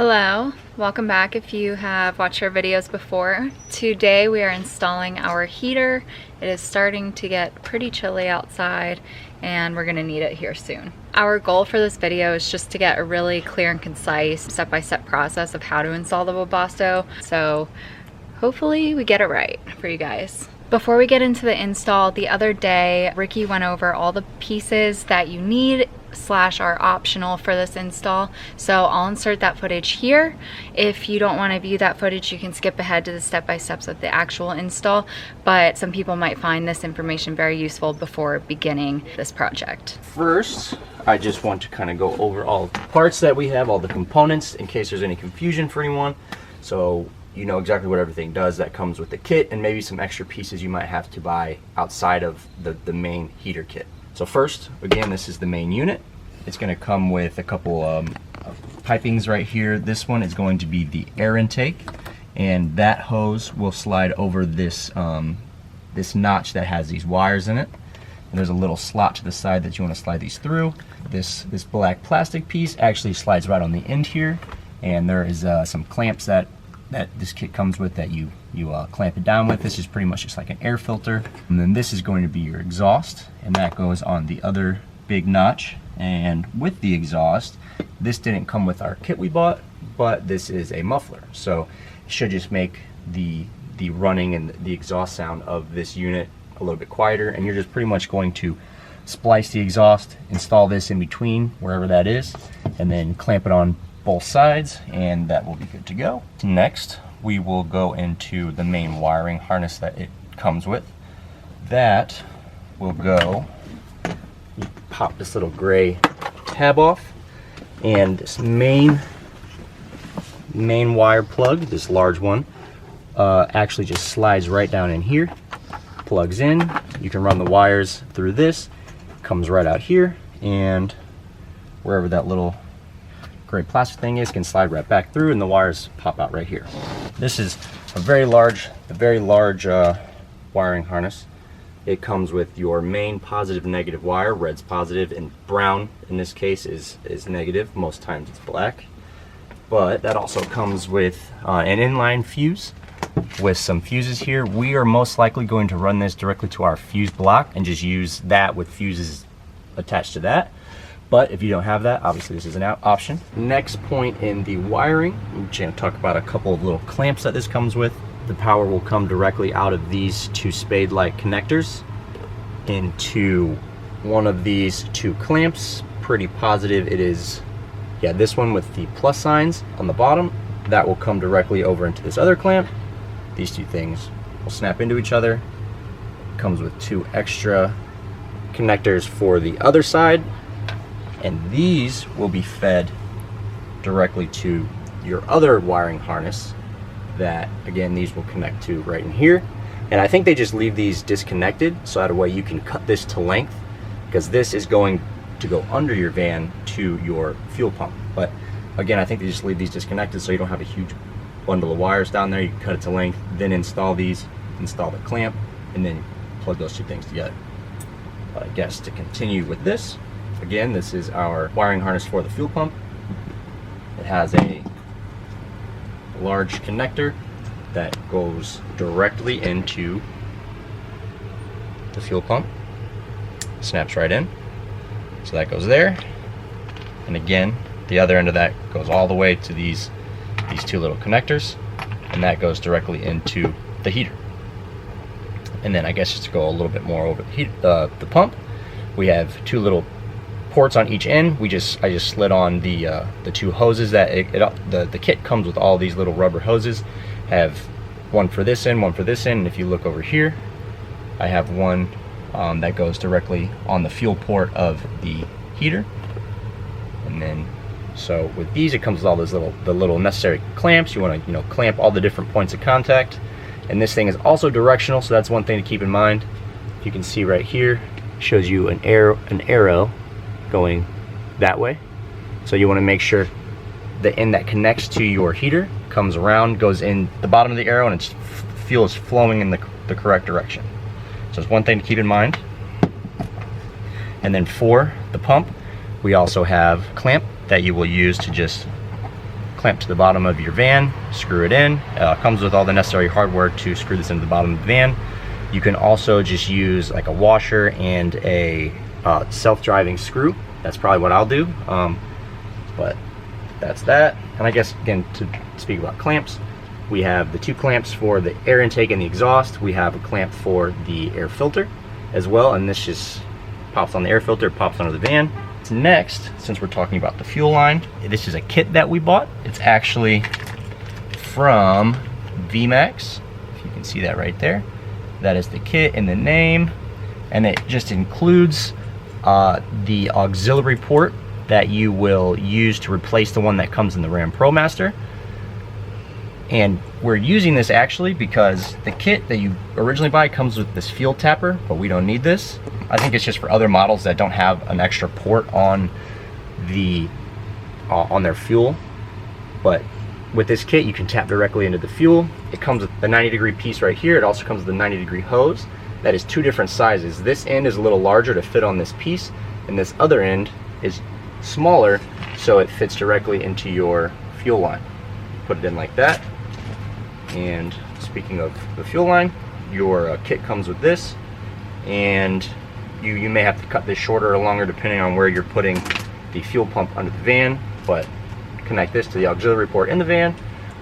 Hello, welcome back if you have watched our videos before. Today we are installing our heater. It is starting to get pretty chilly outside and we're gonna need it here soon. Our goal for this video is just to get a really clear and concise step-by-step process of how to install the Webasto. So hopefully we get it right for you guys. Before we get into the install, the other day, Ricky went over all the pieces that you need / are optional for this install. So I'll insert that footage here. If you don't want to view that footage, you can skip ahead to the step-by-steps of the actual install, but some people might find this information very useful before beginning this project. First, I just want to kind of go over all the parts that we have, all the components, in case there's any confusion for anyone. So you know exactly what everything does that comes with the kit, and maybe some extra pieces you might have to buy outside of the main heater kit. So first, again, this is the main unit. It's going to come with a couple of pipings right here. This one is going to be the air intake, and that hose will slide over this this notch that has these wires in it. And there's a little slot to the side that you want to slide these through. This black plastic piece actually slides right on the end here, and there is some clamps that this kit comes with that you clamp it down with. This is pretty much just like an air filter. And then this is going to be your exhaust, and that goes on the other big notch. And with the exhaust, this didn't come with our kit we bought, but this is a muffler. So it should just make the running and the exhaust sound of this unit a little bit quieter. And you're just pretty much going to splice the exhaust, install this in between wherever that is, and then clamp it on both sides, and that will be good to go. Next, we will go into the main wiring harness that it comes with. That will go, you pop this little gray tab off, and this main wire plug, this large one, actually just slides right down in here, plugs in. You can run the wires through this, comes right out here, and wherever that little gray plastic thing is can slide right back through, and the wires pop out right here. This is a very large wiring harness. It comes with your main positive and negative wire. Red's positive and brown in this case is negative. Most times it's black. But that also comes with an inline fuse with some fuses here. We are most likely going to run this directly to our fuse block and just use that with fuses attached to that. But if you don't have that, obviously this is an option. Next point in the wiring, I'm going to talk about a couple of little clamps that this comes with. The power will come directly out of these two spade-like connectors into one of these two clamps. Pretty positive it is, yeah, this one with the plus signs on the bottom. That will come directly over into this other clamp. These two things will snap into each other. Comes with two extra connectors for the other side. And these will be fed directly to your other wiring harness that, again, these will connect to right in here. And I think they just leave these disconnected so that way you can cut this to length, because this is going to go under your van to your fuel pump. But again, I think they just leave these disconnected so you don't have a huge bundle of wires down there. You can cut it to length, then install these, install the clamp, and then plug those two things together. But I guess to continue with this, again, this is our wiring harness for the fuel pump. It has a large connector that goes directly into the fuel pump. Snaps right in. So that goes there. And again, the other end of that goes all the way to these two little connectors, and that goes directly into the heater. And then I guess just to go a little bit more over the pump, we have two little ports on each end. I just slid on the two hoses that the kit comes with. All these little rubber hoses. Have one for this end, one for this end, and if you look over here, I have one that goes directly on the fuel port of the heater. And then so with these, it comes with all those little necessary clamps. You want to clamp all the different points of contact. And this thing is also directional, so that's one thing to keep in mind. You can see right here, shows you an arrow going that way. So you want to make sure the end that connects to your heater comes around, goes in the bottom of the arrow, and its fuel is flowing in the correct direction. So it's one thing to keep in mind. And then for the pump, we also have a clamp that you will use to just clamp to the bottom of your van, screw it in. Comes with all the necessary hardware to screw this into the bottom of the van. You can also just use like a washer and a self-driving screw. That's probably what I'll do, but that's that. And I guess, again, to speak about clamps, we have the 2 clamps for the air intake and the exhaust. We have a clamp for the air filter as well, and this just pops on the air filter, pops onto the van. Next, since we're talking about the fuel line, this is a kit that we bought. It's actually from VMAX, if you can see that right there. That is the kit in the name, and it just includes the auxiliary port that you will use to replace the one that comes in the Ram ProMaster. And we're using this actually because the kit that you originally buy comes with this fuel tapper, but we don't need this. I think it's just for other models that don't have an extra port on their fuel. But with this kit, you can tap directly into the fuel. It comes with the 90-degree piece right here. It also comes with a 90-degree hose. That is 2 different sizes. This end is a little larger to fit on this piece, and this other end is smaller, so it fits directly into your fuel line. Put it in like that. And speaking of the fuel line, your kit comes with this, and you may have to cut this shorter or longer depending on where you're putting the fuel pump under the van, but connect this to the auxiliary port in the van,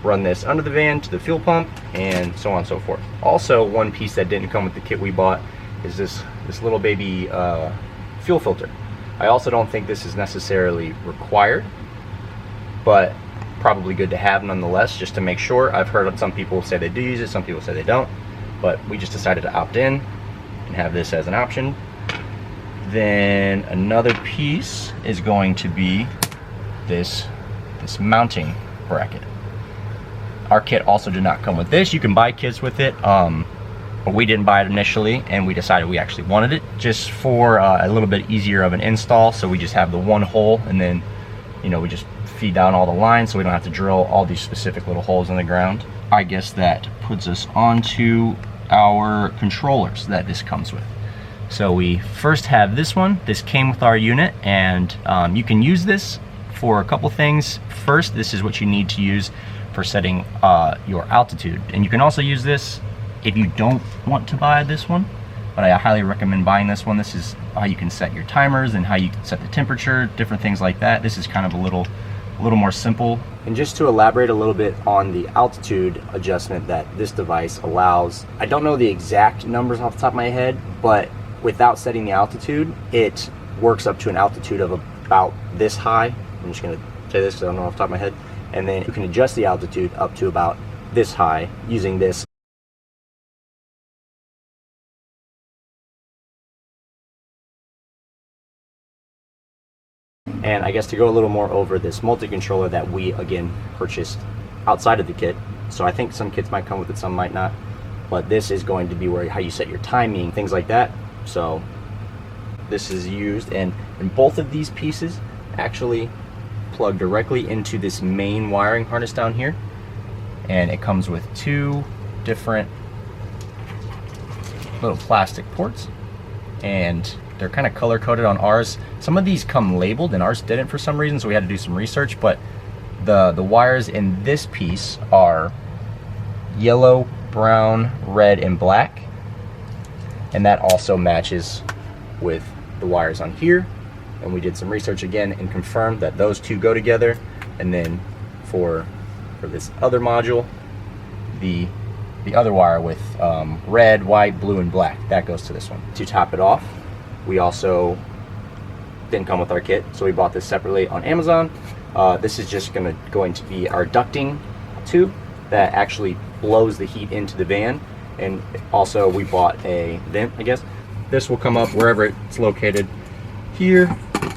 run this under the van to the fuel pump, and so on and so forth. Also, one piece that didn't come with the kit we bought is this little baby fuel filter. I also don't think this is necessarily required, but probably good to have nonetheless, just to make sure. I've heard some people say they do use it, some people say they don't, but we just decided to opt in and have this as an option. Then another piece is going to be this mounting bracket. Our kit also did not come with this. You can buy kits with it, but we didn't buy it initially, and we decided we actually wanted it just for a little bit easier of an install. So we just have the one hole, and then we just feed down all the lines, so we don't have to drill all these specific little holes in the ground. I guess that puts us onto our controllers that this comes with. So we first have this one. This came with our unit, and you can use this for a couple things. First, this is what you need to use for setting your altitude, and you can also use this if you don't want to buy this one, but I highly recommend buying this one. This is how you can set your timers and how you can set the temperature, different things like that. This is kind of a little more simple. And just to elaborate a little bit on the altitude adjustment that this device allows, I don't know the exact numbers off the top of my head, but without setting the altitude, it works up to an altitude of about this high. I'm just going to say this because I don't know off the top of my head. And then you can adjust the altitude up to about this high using this. And I guess to go a little more over this multi-controller that we again purchased outside of the kit. So I think some kits might come with it, some might not. But this is going to be how you set your timing, things like that. So this is used, and both of these pieces actually plug directly into this main wiring harness down here. And it comes with 2 different little plastic ports, and they're kind of color coded on ours. Some of these come labeled and ours didn't for some reason, so we had to do some research, but the wires in this piece are yellow, brown, red, and black, and that also matches with the wires on here. And we did some research again and confirmed that those 2 go together. And then for this other module, the other wire with red, white, blue, and black, that goes to this one. To top it off, we also didn't come with our kit, so we bought this separately on Amazon. This is just going to be our ducting tube that actually blows the heat into the van. And also we bought a vent, I guess. This will come up wherever it's located here,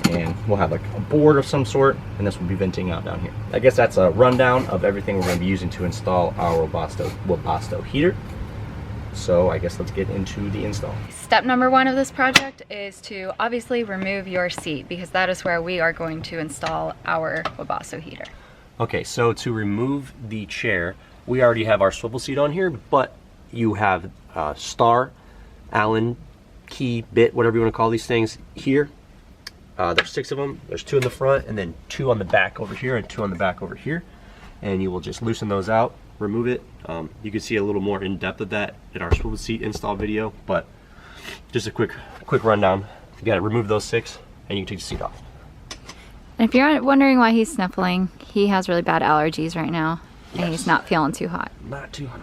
and we'll have like a board of some sort, and this will be venting out down here. I guess that's a rundown of everything we're going to be using to install our Webasto heater. So I guess let's get into the install. Step number 1 of this project is to obviously remove your seat, because that is where we are going to install our Webasto heater. Okay, so to remove the chair, we already have our swivel seat on here, but you have star, Allen key, bit, whatever you want to call these things here. There's 6 of them. There's 2 in the front, and then 2 on the back over here, and 2 on the back over here. and you will just loosen those out, remove it. You can see a little more in depth of that in our swivel seat install video, but just a quick rundown. You got to remove those 6 and you can take the seat off. And if you're wondering why he's sniffling, he has really bad allergies right now, and Yes. he's not feeling too hot. Not too hot.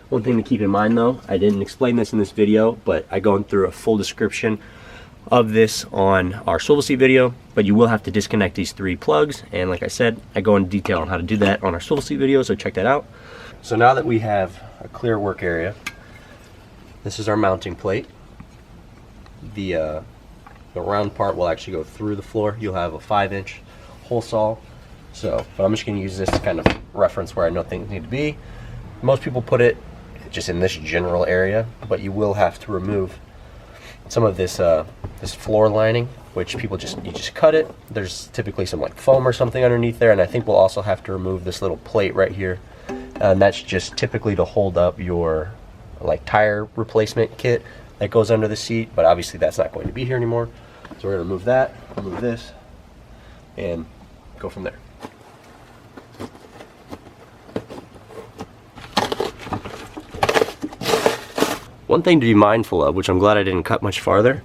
One thing to keep in mind though, I didn't explain this in this video, but I go through a full description of this on our swivel seat video, but you will have to disconnect these 3 plugs, and like I said, I go into detail on how to do that on our swivel seat video, so check that out. So now that we have a clear work area, this is our mounting plate. The round part will actually go through the floor. You'll have a 5-inch hole saw. So, but I'm just going to use this to kind of reference where I know things need to be. Most people put it just in this general area, but you will have to remove some of this this floor lining, which you just cut it. There's typically some like foam or something underneath there, and I think we'll also have to remove this little plate right here, and that's just typically to hold up your like tire replacement kit that goes under the seat, but obviously that's not going to be here anymore. So we're going to remove that, remove this, and go from there. One thing to be mindful of, which I'm glad I didn't cut much farther,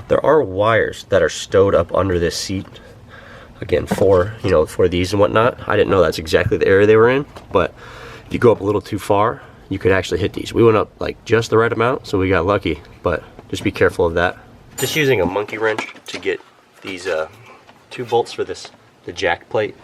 there are wires that are stowed up under this seat. Again, for these and whatnot. I didn't know that's exactly the area they were in, but if you go up a little too far, you could actually hit these. We went up like just the right amount, so we got lucky, but just be careful of that. Just using a monkey wrench to get these 2 bolts for the jack plate.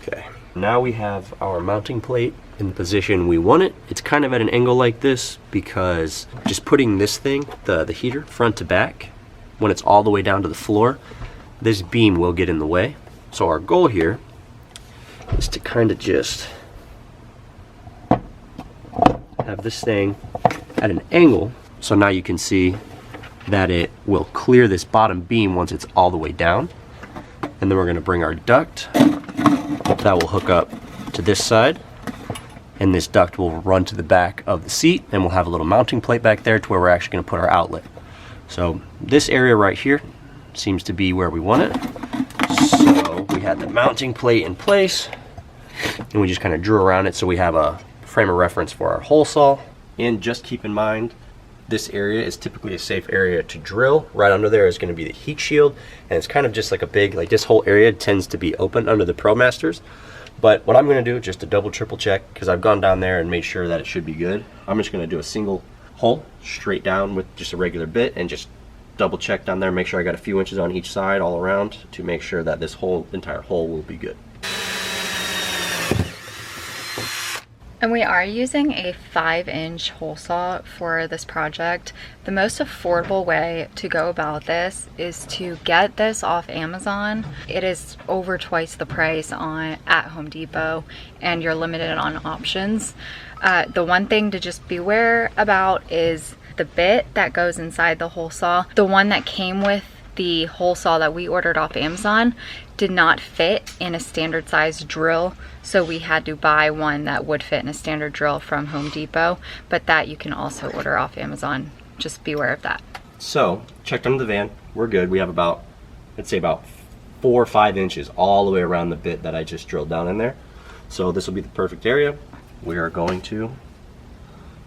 Okay, now we have our mounting plate in the position we want it. It's kind of at an angle like this because just putting this thing, the heater, front to back, when it's all the way down to the floor, this beam will get in the way. So our goal here is to kind of just have this thing at an angle, so now you can see that it will clear this bottom beam once it's all the way down. And then we're going to bring our duct that will hook up to this side, and this duct will run to the back of the seat, and we'll have a little mounting plate back there to where we're actually going to put our outlet. So this area right here seems to be where we want it. So we had the mounting plate in place, and we just kind of drew around it so we have a frame of reference for our hole saw. And just keep in mind, this area is typically a safe area to drill. Right under there is going to be the heat shield, and it's kind of just like a big, like this whole area tends to be open under the ProMasters. But what I'm going to do, just to double triple check, because I've gone down there and made sure that it should be good, I'm just going to do a single hole straight down with just a regular bit and just double check down there, make sure I got a few inches on each side all around to make sure that this whole entire hole will be good. And we are using a 5-inch hole saw for this project. The most affordable way to go about this is to get this off Amazon. It is over twice the price at Home Depot, and you're limited on options. The one thing to just beware about is the bit that goes inside the hole saw. The one that came with the hole saw that we ordered off Amazon did not fit in a standard size drill, so we had to buy one that would fit in a standard drill from Home Depot, but that you can also order off Amazon. Just beware of that. So checked under the van, we're good. We have about, let's say about 4 or 5 inches all the way around the bit that I just drilled down in there. So this will be the perfect area. We are going to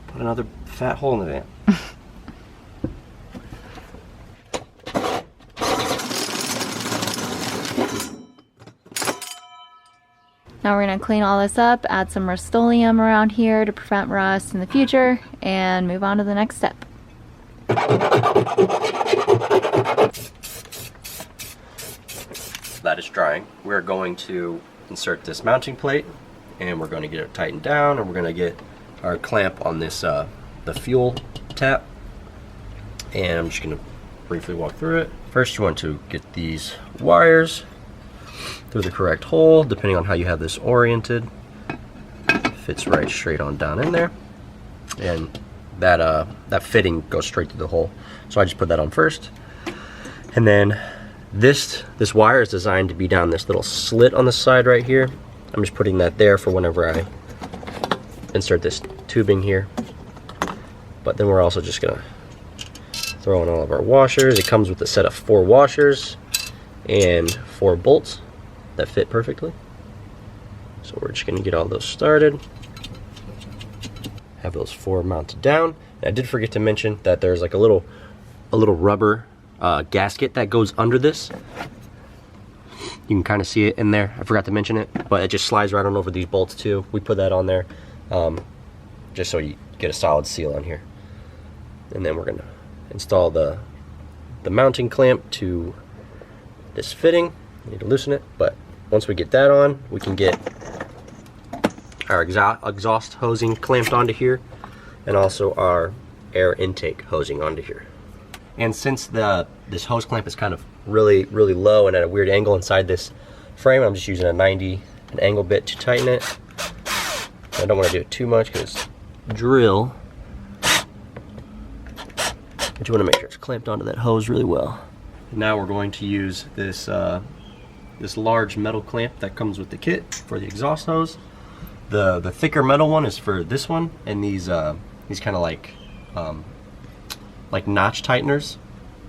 put another fat hole in the van. Now we're going to clean all this up, add some Rust-Oleum around here to prevent rust in the future, and move on to the next step. That is drying. We're going to insert this mounting plate, and we're going to get it tightened down, and we're going to get our clamp on this the fuel tap, and I'm just going to briefly walk through it. First, you want to get these wires through the correct hole, depending on how you have this oriented. Fits right straight on down in there, and that fitting goes straight through the hole. So I just put that on first, and then this wire is designed to be down this little slit on the side right here. I'm just putting that there for whenever I insert this tubing here. But then we're also just gonna throw in all of our washers. It comes with a set of 4 washers and 4 bolts that fit perfectly. So we're just going to get all those started. Have those 4 mounted down. And I did forget to mention that there's like a little rubber gasket that goes under this. You can kind of see it in there. I forgot to mention it, but it just slides right on over these bolts too. We put that on there just so you get a solid seal on here. And then we're going to install the mounting clamp to this fitting. You need to loosen it, but once we get that on, we can get our exhaust hosing clamped onto here, and also our air intake hosing onto here. And since this hose clamp is kind of really low and at a weird angle inside this frame, I'm just using a 90 angle bit to tighten it. I don't want to do it too much because drill, but you want to make sure it's clamped onto that hose really well. Now we're going to use this this large metal clamp that comes with the kit for the exhaust hose. The thicker metal one is for this one, and these kind of like notch tighteners,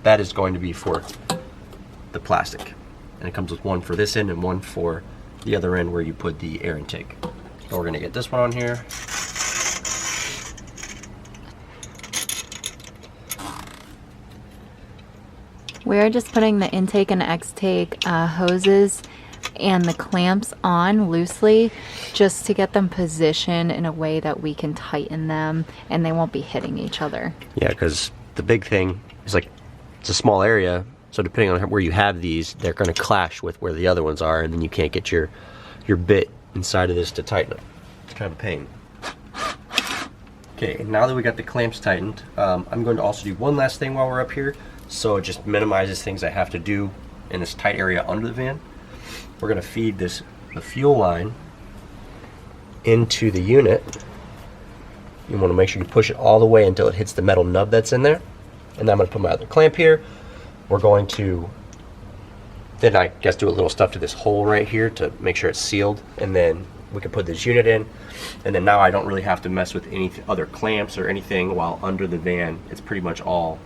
that is going to be for the plastic. And it comes with one for this end and one for the other end where you put the air intake. So we're gonna get this one on here. We're just putting the intake and extake hoses and the clamps on loosely just to get them positioned in a way that we can tighten them and they won't be hitting each other. Yeah, because the big thing is like it's a small area, so depending on where you have these, they're going to clash with where the other ones are, and then you can't get your bit inside of this to tighten it. It's kind of a pain. Okay, and now that we got the clamps tightened, I'm going to also do one last thing while we're up here, so it just minimizes things I have to do in this tight area under the van. We're going to feed the fuel line into the unit. You want to make sure you push it all the way until it hits the metal nub that's in there. And then I'm going to put my other clamp here. We're going to then, I guess, do a little stuff to this hole right here to make sure it's sealed, and then we can put this unit in. And then now I don't really have to mess with any other clamps or anything while under the van. It's pretty much all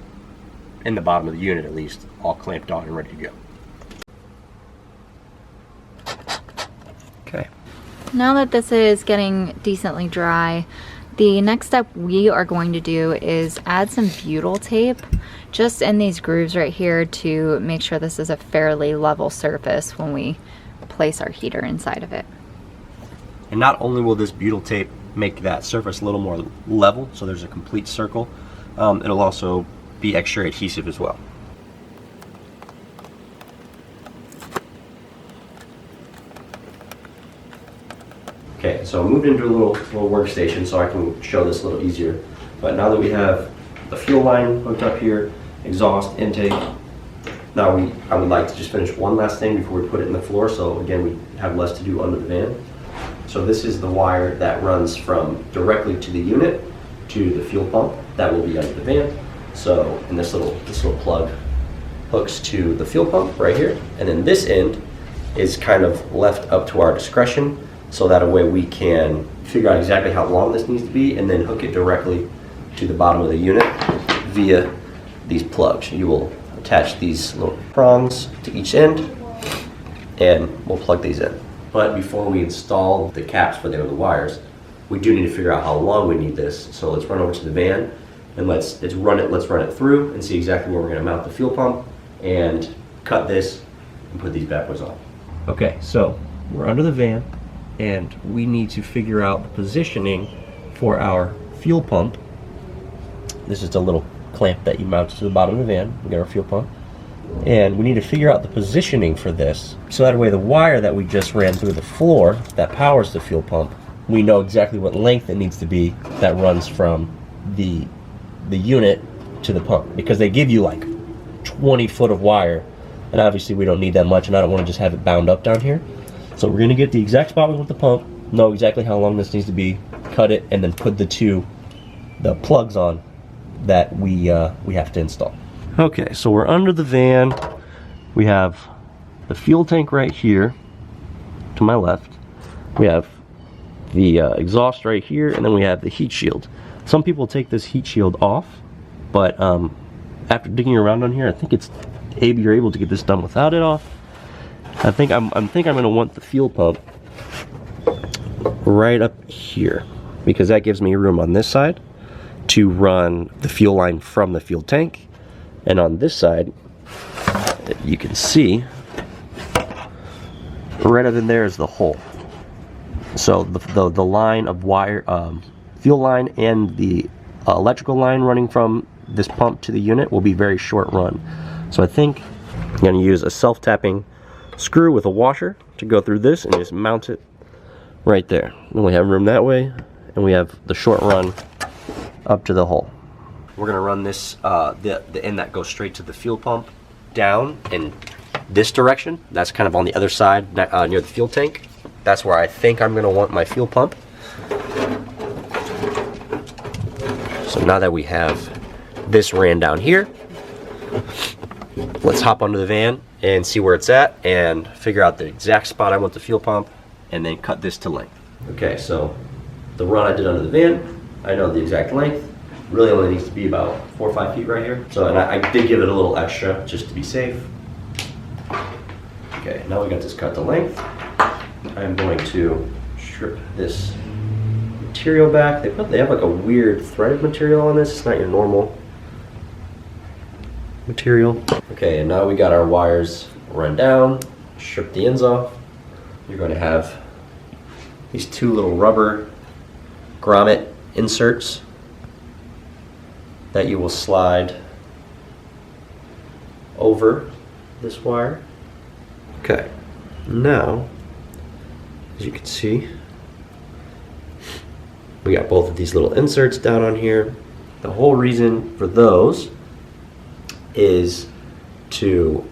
in the bottom of the unit, at least, all clamped on and ready to go. Okay. Now that this is getting decently dry, the next step we are going to do is add some butyl tape just in these grooves right here to make sure this is a fairly level surface when we place our heater inside of it. And not only will this butyl tape make that surface a little more level, so there's a complete circle, it'll also be extra adhesive as well. Okay, so I moved into a little workstation so I can show this a little easier. But now that we have the fuel line hooked up here, exhaust, intake, now I would like to just finish one last thing before we put it in the floor, so again we have less to do under the van. So this is the wire that runs from directly to the unit to the fuel pump that will be under the van. So, and this little plug hooks to the fuel pump right here, and then this end is kind of left up to our discretion, so that way we can figure out exactly how long this needs to be and then hook it directly to the bottom of the unit via these plugs. You will attach these little prongs to each end and we'll plug these in. But before we install the caps for the wires, we do need to figure out how long we need this. So let's run over to the van and let's run it through and see exactly where we're going to mount the fuel pump and cut this and put these bad boys on. Okay, so we're under the van, and we need to figure out the positioning for our fuel pump. This is the little clamp that you mount to the bottom of the van. We got our fuel pump. And we need to figure out the positioning for this, so that way the wire that we just ran through the floor that powers the fuel pump, we know exactly what length it needs to be that runs from the unit to the pump. Because they give you like 20 foot of wire, and obviously we don't need that much, and I don't want to just have it bound up down here. So we're going to get the exact spot we want the pump, know exactly how long this needs to be, cut it, and then put the plugs on that we have to install. Okay, so we're under the van. We have the fuel tank right here to my left. We have the exhaust right here, and then we have the heat shield. Some people take this heat shield off, but after digging around on here, I think you're able to get this done without it off. I think I'm gonna want the fuel pump right up here, because that gives me room on this side to run the fuel line from the fuel tank, and on this side you can see right up in there is the hole. So the line of wire, fuel line and the electrical line running from this pump to the unit will be very short run. So I think I'm going to use a self-tapping screw with a washer to go through this and just mount it right there. Then we have room that way, and we have the short run up to the hole. We're going to run this, the end that goes straight to the fuel pump, down in this direction. That's kind of on the other side, near the fuel tank. That's where I think I'm going to want my fuel pump. So now that we have this ran down here, let's hop onto the van and see where it's at and figure out the exact spot I want the fuel pump, and then cut this to length. Okay, so the run I did under the van, I know the exact length. Really only needs to be about 4 or 5 feet right here. So, and I did give it a little extra just to be safe. Okay, now we got this cut to length. I'm going to strip this material back. They have like a weird threaded material on this. It's not your normal material. Okay, and now we got our wires run down, strip the ends off. You're going to have these 2 little rubber grommet inserts that you will slide over this wire. Okay, now, as you can see, we got both of these little inserts down on here. The whole reason for those is to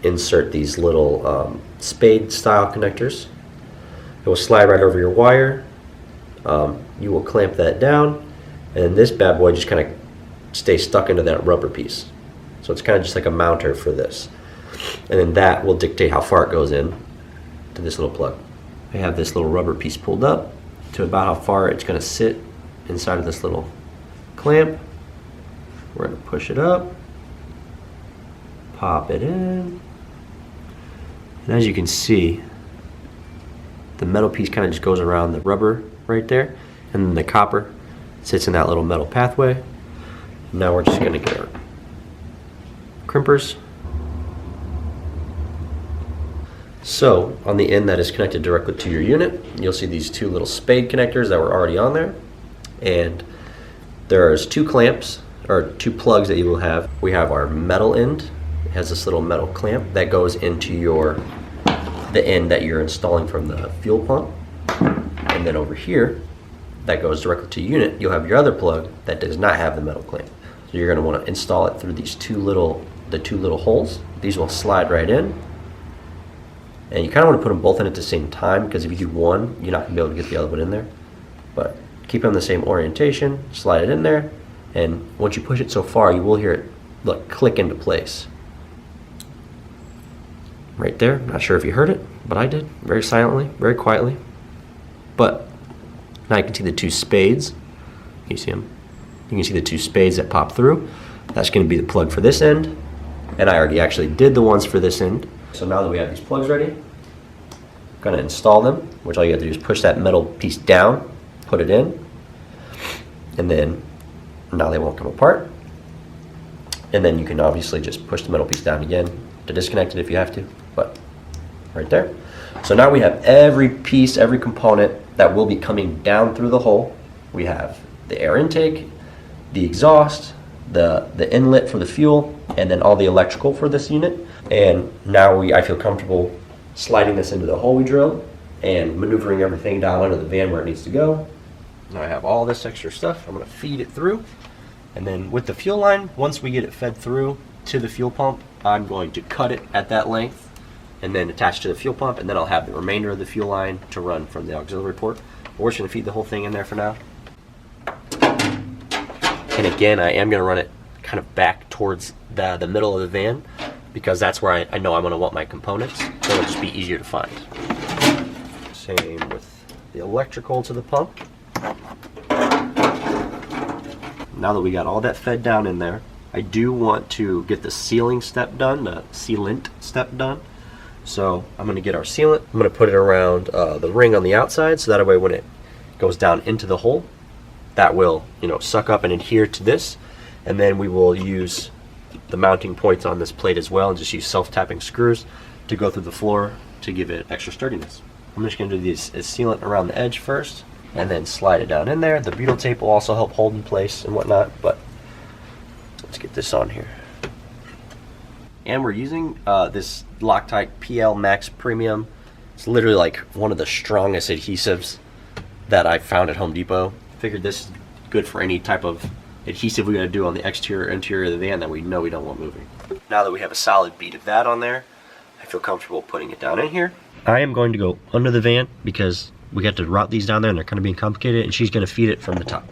insert these little spade style connectors. It will slide right over your wire. You will clamp that down, and this bad boy just kind of stays stuck into that rubber piece. So it's kind of just like a mounter for this. And then that will dictate how far it goes in to this little plug. I have this little rubber piece pulled up to about how far it's going to sit inside of this little clamp. We're going to push it up, pop it in, and as you can see, the metal piece kind of just goes around the rubber right there, and then the copper sits in that little metal pathway. Now we're just going to get our crimpers. So on the end that is connected directly to your unit, you'll see these 2 little spade connectors that were already on there, and there's 2 clamps or 2 plugs that you will have. We have our metal end. It has this little metal clamp that goes into the end that you're installing from the fuel pump, and then over here that goes directly to your unit. You'll have your other plug that does not have the metal clamp. So you're going to want to install it through these 2 little holes. These will slide right in. And you kind of want to put them both in at the same time, because if you do one, you're not going to be able to get the other one in there. But keep them the same orientation, slide it in there, and once you push it so far, you will hear it click into place. Right there. Not sure if you heard it, but I did. Very silently, very quietly. But now you can see the 2 spades. Can you see them? You can see the 2 spades that pop through. That's going to be the plug for this end. And I already actually did the ones for this end. So now that we have these plugs ready, I'm going to install them, which all you have to do is push that metal piece down, put it in, and then now they won't come apart. And then you can obviously just push the metal piece down again to disconnect it if you have to, but right there. So now we have every piece, every component that will be coming down through the hole. We have the air intake, the exhaust, the inlet for the fuel, and then all the electrical for this unit. And now I feel comfortable sliding this into the hole we drilled and maneuvering everything down under the van where it needs to go. Now I have all this extra stuff. I'm going to feed it through. And then with the fuel line, once we get it fed through to the fuel pump, I'm going to cut it at that length and then attach to the fuel pump, and then I'll have the remainder of the fuel line to run from the auxiliary port. But we're just going to feed the whole thing in there for now. And again, I am going to run it kind of back towards the middle of the van, because that's where I know I'm going to want my components, so it'll just be easier to find. Same with the electrical to the pump. Now that we got all that fed down in there, I do want to get the sealing step done, the sealant step done. So I'm going to get our sealant. I'm going to put it around the ring on the outside, so that way when it goes down into the hole, that will, you know, suck up and adhere to this. And then we will use the mounting points on this plate as well, and just use self-tapping screws to go through the floor to give it extra sturdiness. I'm just going to do this sealant around the edge first, and then slide it down in there. The butyl tape will also help hold in place and whatnot, but let's get this on here. And we're using this Loctite PL Max Premium. It's literally like one of the strongest adhesives that I found at Home Depot. Figured this is good for any type of adhesive we're going to do on the exterior or interior of the van that we know we don't want moving. Now that we have a solid bead of that on there, I feel comfortable putting it down in here. I am going to go under the van because we got to route these down there and they're kind of being complicated, and she's going to feed it from the top.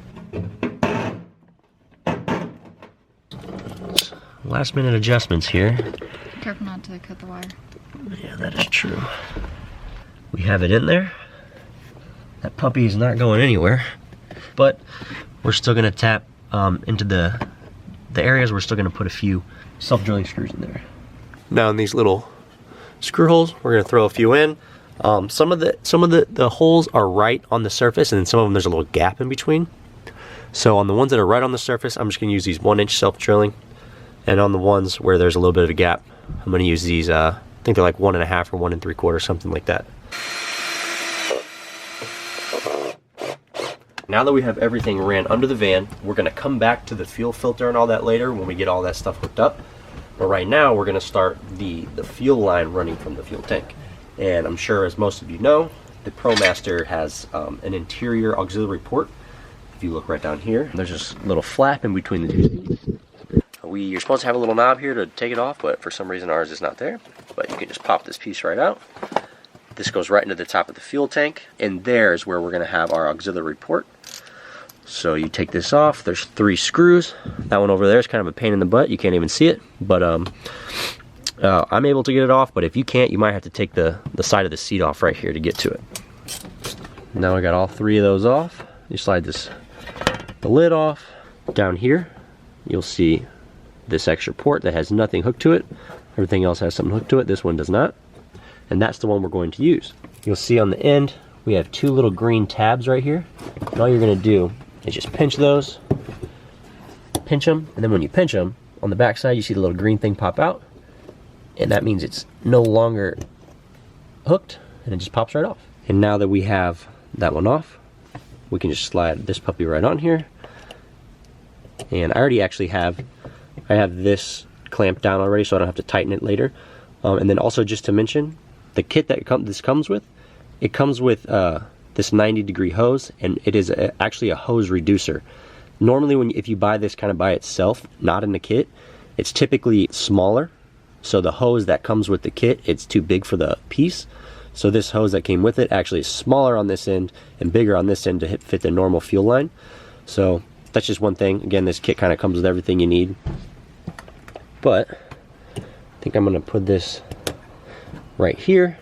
Last minute adjustments here. Careful not to cut the wire. Yeah, that is true. We have it in there. That puppy is not going anywhere, but we're still going to tap into the areas. We're still going to put a few self-drilling screws in there. Now in these little screw holes, we're going to throw a few in. Some of the holes are right on the surface, and then some of them there's a little gap in between. So on the ones that are right on the surface, I'm just going to use these 1-inch self-drilling. And on the ones where there's a little bit of a gap, I'm going to use these, I think they're like 1.5 or 1 3/4, something like that. Now that we have everything ran under the van, we're going to come back to the fuel filter and all that later when we get all that stuff hooked up. But right now, we're going to start the fuel line running from the fuel tank. And I'm sure, as most of you know, the ProMaster has an interior auxiliary port. If you look right down here, there's this little flap in between the two seats. You're supposed to have a little knob here to take it off, but for some reason ours is not there. But you can just pop this piece right out. This goes right into the top of the fuel tank, and there's where we're going to have our auxiliary port. So you take this off. There's 3 screws. That one over there is kind of a pain in the butt. You can't even see it, but I'm able to get it off. But if you can't, you might have to take the side of the seat off right here to get to it. Now I got all 3 of those off. You slide the lid off. Down here, you'll see this extra port that has nothing hooked to it. Everything else has something hooked to it. This one does not. And that's the one we're going to use. You'll see on the end, we have 2 little green tabs right here. And all you're going to do is just pinch those, pinch them, and then when you pinch them, on the back side, you see the little green thing pop out. And that means it's no longer hooked, and it just pops right off. And now that we have that one off, we can just slide this puppy right on here. And I already actually have this clamped down already, so I don't have to tighten it later. And then also, just to mention, the kit that this comes with, it comes with this 90-degree hose, and it is actually a hose reducer. Normally, if you buy this kind of by itself, not in the kit, it's typically smaller. So the hose that comes with the kit, it's too big for the piece. So this hose that came with it actually is smaller on this end and bigger on this end to fit the normal fuel line. So that's just one thing. Again, this kit kind of comes with everything you need. But I think I'm going to put this right here.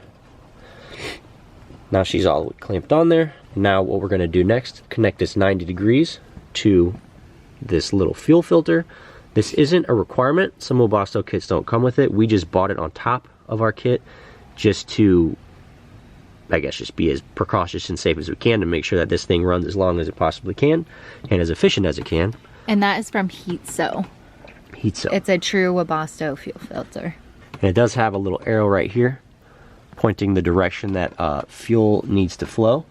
Now she's all clamped on there. Now what we're going to do next, connect this 90 degrees to this little fuel filter. This isn't a requirement. Some Webasto kits don't come with it. We just bought it on top of our kit just to, I guess, just be as precautious and safe as we can to make sure that this thing runs as long as it possibly can and as efficient as it can. And that is from HeatSo. HeatSo. It's a true Webasto fuel filter. And it does have a little arrow right here pointing the direction that fuel needs to flow.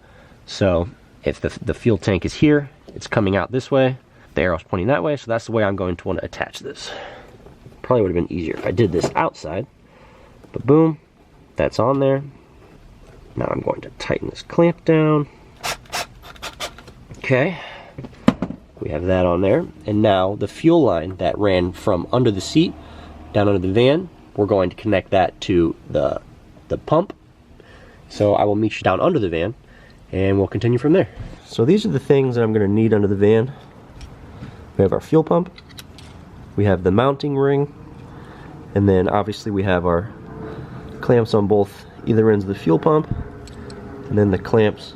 So if the fuel tank is here, it's coming out this way. The arrow's pointing that way, so that's the way I'm going to want to attach this. Probably would have been easier if I did this outside. But boom, that's on there. Now I'm going to tighten this clamp down. Okay, we have that on there. And now the fuel line that ran from under the seat down under the van, we're going to connect that to the pump. So I will meet you down under the van and we'll continue from there. So these are the things that I'm going to need under the van. We have our fuel pump, we have the mounting ring, and then obviously we have our clamps on both either ends of the fuel pump, and then the clamps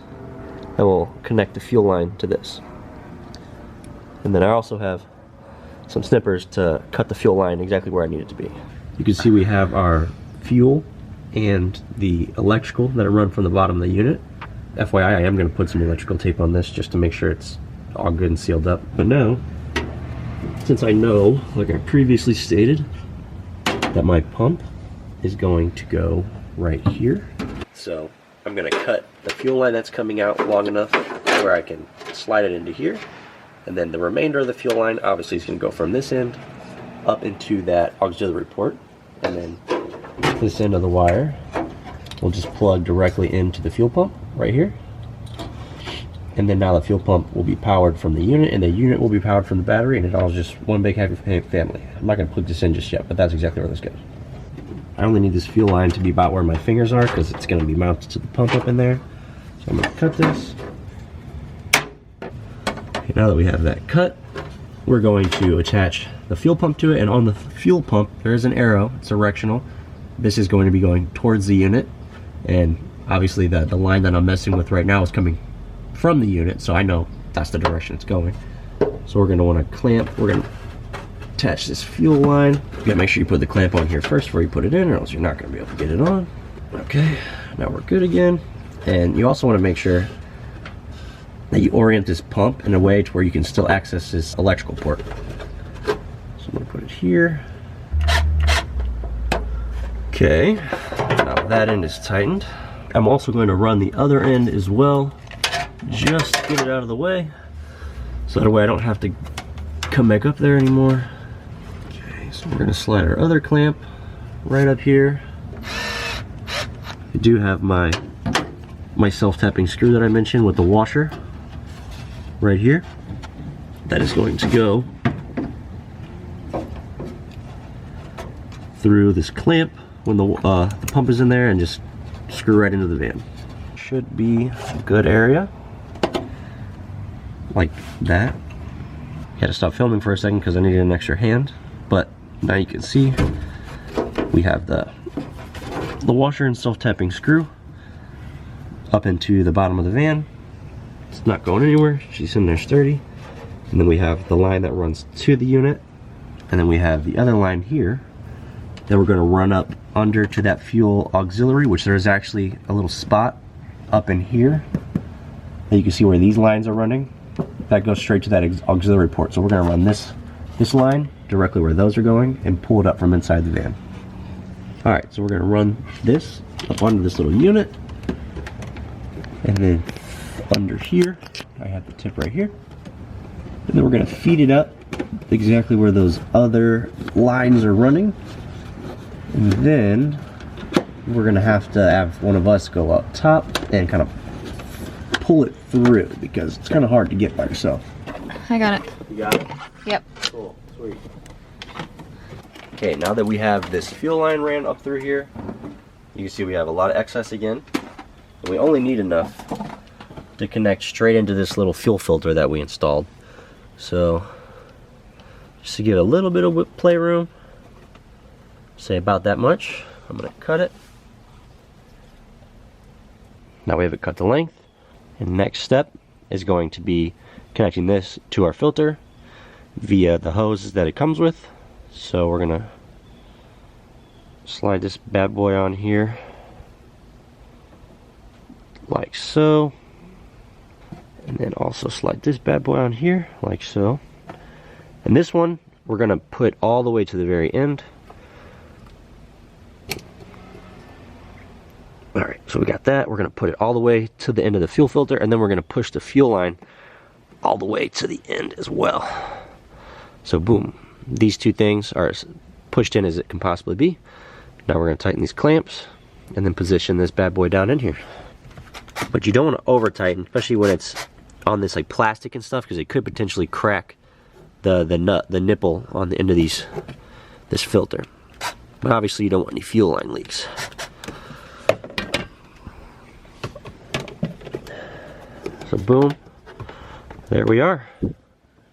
that will connect the fuel line to this. And then I also have some snippers to cut the fuel line exactly where I need it to be. You can see we have our fuel and the electrical that are run from the bottom of the unit. FYI, I am going to put some electrical tape on this just to make sure it's all good and sealed up. But now, since I know, like I previously stated, that my pump is going to go right here. So I'm going to cut the fuel line that's coming out long enough where I can slide it into here. And then the remainder of the fuel line obviously is going to go from this end up into that auxiliary port. And then this end of the wire will just plug directly into the fuel pump right here. And then now the fuel pump will be powered from the unit, and the unit will be powered from the battery, and it all is just one big happy family. I'm not going to plug this in just yet, but that's exactly where this goes. I only need this fuel line to be about where my fingers are because it's going to be mounted to the pump up in there. So I'm going to cut this. Okay, now that we have that cut, we're going to attach the fuel pump to it, and on the fuel pump there is an arrow. It's directional. This is going to be going towards the unit, and obviously the line that I'm messing with right now is coming from the unit, so I know that's the direction it's going. So we're going to want to clamp. We're going to attach this fuel line. You gotta make sure you put the clamp on here first before you put it in, or else you're not going to be able to get it on. Okay, now we're good again. And you also want to make sure that you orient this pump in a way to where you can still access this electrical port. So I'm going to put it here. Okay, now that end is tightened. I'm also going to run the other end as well, just to get it out of the way, so that way I don't have to come back up there anymore. Okay, so we're going to slide our other clamp right up here. I do have my self-tapping screw that I mentioned with the washer right here. That is going to go through this clamp when the pump is in there and just screw right into the van. Should be a good area like that. Had to stop filming for a second because I needed an extra hand, but now you can see we have the washer and self-tapping screw up into the bottom of the van. It's not going anywhere. She's in there sturdy. And then we have the line that runs to the unit, and then we have the other line here that we're going to run up under to that fuel auxiliary, which there is actually a little spot up in here that you can see where these lines are running. That goes straight to that auxiliary port. So we're going to run this line directly where those are going and pull it up from inside the van. Alright, so we're going to run this up onto this little unit, and then under here I have the tip right here, and then we're going to feed it up exactly where those other lines are running. And then we're going to have one of us go up top and kind of pull it through, because it's kind of hard to get by yourself. I got it. You got it? Yep. Cool. Sweet. Okay, now that we have this fuel line ran up through here, you can see we have a lot of excess again. And we only need enough to connect straight into this little fuel filter that we installed. So, just to get a little bit of playroom, say about that much, I'm going to cut it. Now we have it cut to length. And next step is going to be connecting this to our filter via the hoses that it comes with. So we're going to slide this bad boy on here like so. And then also slide this bad boy on here like so. And this one we're going to put all the way to the very end. Alright, so we got that. We're going to put it all the way to the end of the fuel filter, and then we're going to push the fuel line all the way to the end as well. So boom, these two things are as pushed in as it can possibly be. Now we're going to tighten these clamps and then position this bad boy down in here. But you don't want to over tighten, especially when it's on this like plastic and stuff, because it could potentially crack the nipple on the end of this filter. But obviously you don't want any fuel line leaks. So boom, there we are.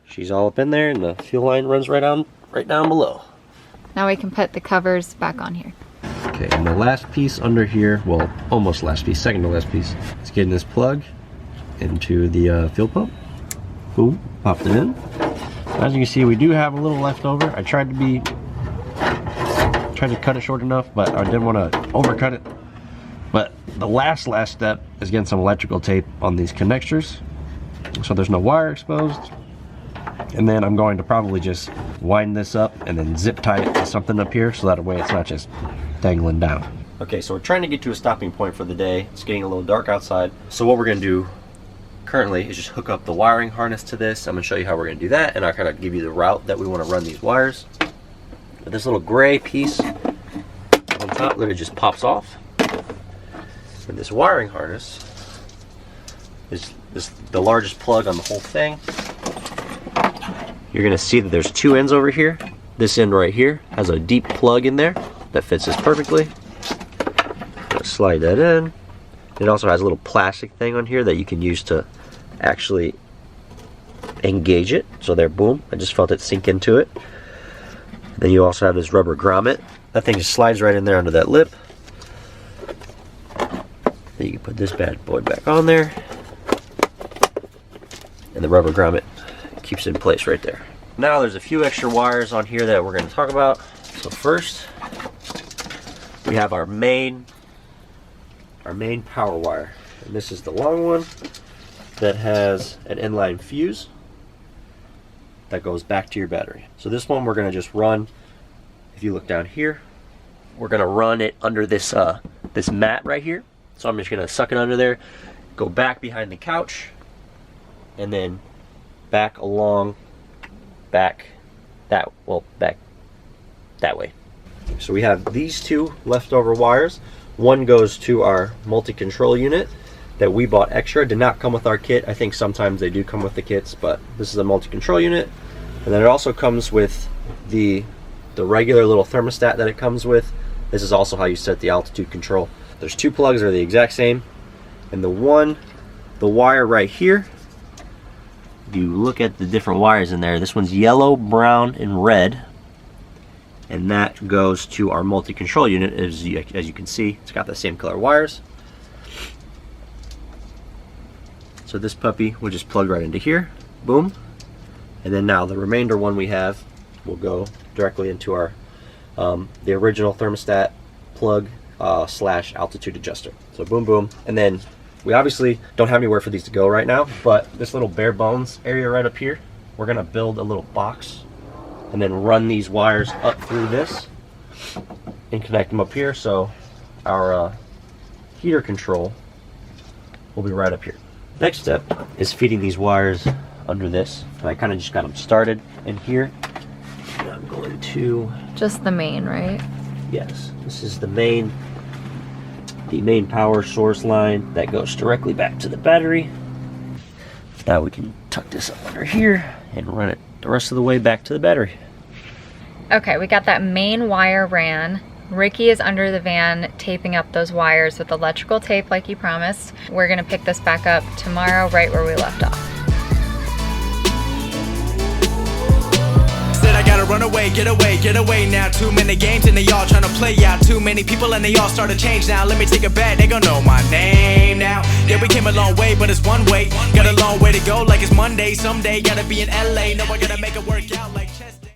She's all up in there, and the fuel line runs right down below. Now we can put the covers back on here. Okay, and the last piece under here, well, almost last piece, second to last piece, is getting this plug into the fuel pump. Boom, popped it in. As you can see, we do have a little left over. I tried to cut it short enough, but I didn't want to overcut it. But the last step is getting some electrical tape on these connectors so there's no wire exposed. And then I'm going to probably just wind this up and then zip tie it to something up here so that way it's not just dangling down. Okay, so we're trying to get to a stopping point for the day. It's getting a little dark outside. So what we're going to do currently is just hook up the wiring harness to this. I'm going to show you how we're going to do that, and I'll kind of give you the route that we want to run these wires. But this little gray piece on top literally just pops off. And this wiring harness is the largest plug on the whole thing. You're going to see that there's two ends over here. This end right here has a deep plug in there that fits this perfectly. Slide that in. It also has a little plastic thing on here that you can use to actually engage it. So there, boom, I just felt it sink into it. Then you also have this rubber grommet. That thing just slides right in there under that lip. Then you can put this bad boy back on there. And the rubber grommet keeps it in place right there. Now there's a few extra wires on here that we're going to talk about. So first, we have our main power wire. And this is the long one that has an inline fuse that goes back to your battery. So this one we're going to just run, if you look down here, we're going to run it under this this mat right here. So I'm just going to suck it under there, go back behind the couch, and then back along, back that way. So we have these two leftover wires. One goes to our multi-control unit that we bought extra. Did not come with our kit. I think sometimes they do come with the kits, but this is a multi-control unit. And then it also comes with the regular little thermostat that it comes with. This is also how you set the altitude control. There's two plugs that are the exact same. And the wire right here, if you look at the different wires in there, this one's yellow, brown, and red. And that goes to our multi-control unit. As you can see, it's got the same color wires. So this puppy will just plug right into here, boom. And then now the remainder one we have will go directly into our the original thermostat plug slash altitude adjuster. So boom, boom. And then we obviously don't have anywhere for these to go right now, but this little bare bones area right up here, we're gonna build a little box and then run these wires up through this and connect them up here. So our heater control will be right up here. Next step is feeding these wires under this. So I kind of just got them started in here. And I'm going to... Just the main, right? Yes, this is the main power source line that goes directly back to the battery. Now we can tuck this up under here and run it the rest of the way back to the battery. Okay, we got that main wire ran. Ricky is under the van taping up those wires with electrical tape like you promised. We're gonna pick this back up tomorrow right where we left off. Said I gotta run away, get away now. Too many games and they all trying to play out. Too many people and they all start to change now. Let me take a bet, they gon' know my name now. Yeah, we came a long way, but it's one way. Got a long way to go like it's Monday. Someday gotta be in LA. No, I gotta make it work out like